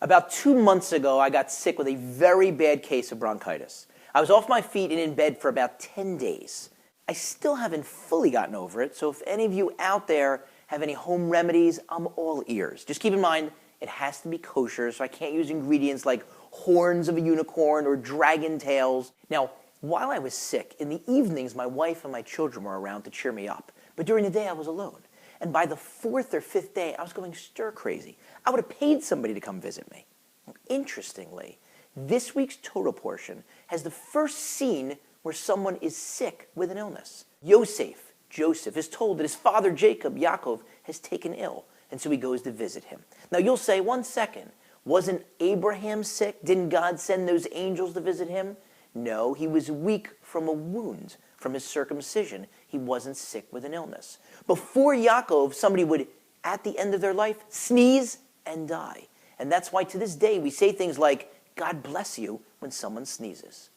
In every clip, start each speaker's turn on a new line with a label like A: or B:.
A: About 2 months ago, I got sick with a very bad case of bronchitis. I was off my feet and in bed for about 10 days. I still haven't fully gotten over it, so if any of you out there have any home remedies, I'm all ears. Just keep in mind, it has to be kosher, so I can't use ingredients like horns of a unicorn or dragon tails. Now, while I was sick, in the evenings, my wife and my children were around to cheer me up. But during the day, I was alone. And by the 4th or 5th day, I was going stir crazy. I would have paid somebody to come visit me. Interestingly, this week's Torah portion has the first scene where someone is sick with an illness. Joseph, is told that his father Jacob, Yaakov, has taken ill, and so he goes to visit him. Now you'll say, 1 second, wasn't Abraham sick? Didn't God send those angels to visit him? No, he was weak from a wound, from his circumcision. He wasn't sick with an illness. Before Yaakov, somebody would, at the end of their life, sneeze and die. And that's why to this day we say things like, God bless you, when someone sneezes.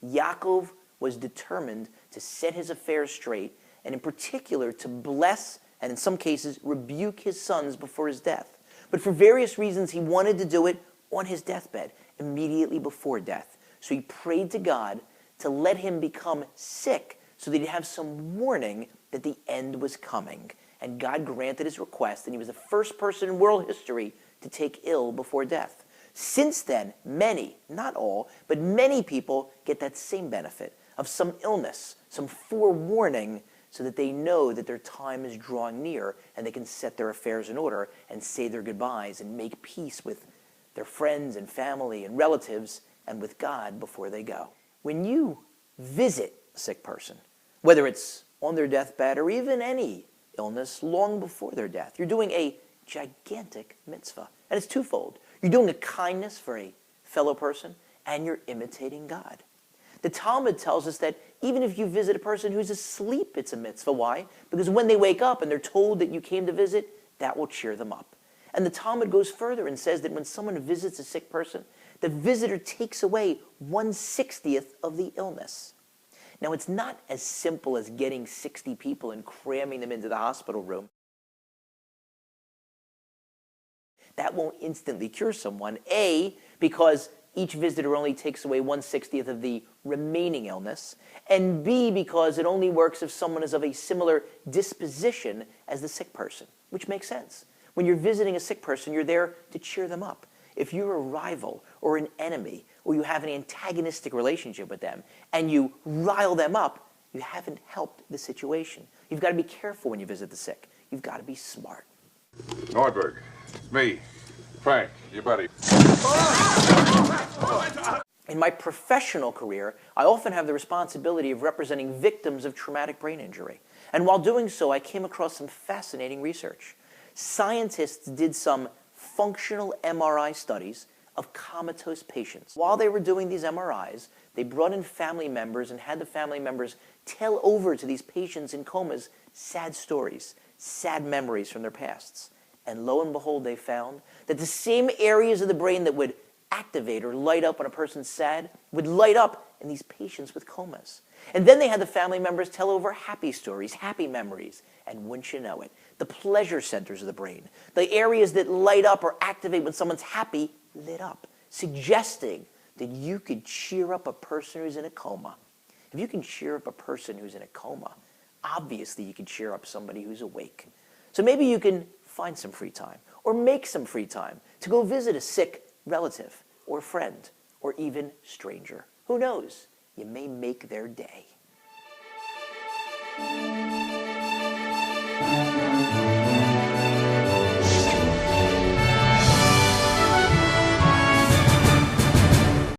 A: Yaakov was determined to set his affairs straight, and in particular to bless and in some cases rebuke his sons before his death. But for various reasons he wanted to do it on his deathbed, immediately before death. So he prayed to God to let him become sick so that he'd have some warning that the end was coming. And God granted his request, and he was the first person in world history to take ill before death. Since then, many, not all, but many people get that same benefit of some illness, some forewarning, so that they know that their time is drawing near and they can set their affairs in order and say their goodbyes and make peace with their friends and family and relatives and with God before they go. When you visit a sick person, whether it's on their deathbed or even any illness long before their death, you're doing a gigantic mitzvah. And it's twofold. You're doing a kindness for a fellow person and you're imitating God. The Talmud tells us that even if you visit a person who's asleep, it's a mitzvah. Why? Because when they wake up and they're told that you came to visit, that will cheer them up. And the Talmud goes further and says that when someone visits a sick person, the visitor takes away 1/60th of the illness. Now, it's not as simple as getting 60 people and cramming them into the hospital room. That won't instantly cure someone. A, because each visitor only takes away 1/60th of the remaining illness. And B, because it only works if someone is of a similar disposition as the sick person, which makes sense. When you're visiting a sick person, you're there to cheer them up. If you're a rival or an enemy, or you have an antagonistic relationship with them, and you rile them up, you haven't helped the situation. You've got to be careful when you visit the sick. You've got to be smart.
B: Nordberg, it's me, Frank, your buddy.
A: In my professional career, I often have the responsibility of representing victims of traumatic brain injury. And while doing so, I came across some fascinating research. Scientists did some functional MRI studies of comatose patients. While they were doing these MRIs, they brought in family members and had the family members tell over to these patients in comas sad stories, sad memories from their pasts. And lo and behold, they found that the same areas of the brain that would activate or light up when a person's sad would light up in these patients with comas. And then they had the family members tell over happy stories, happy memories. And wouldn't you know it, the pleasure centers of the brain, the areas that light up or activate when someone's happy, lit up, suggesting that you could cheer up a person who's in a coma. If you can cheer up a person who's in a coma, obviously you can cheer up somebody who's awake. So maybe you can find some free time or make some free time to go visit a sick relative or friend or even stranger. Who knows? You may make their day.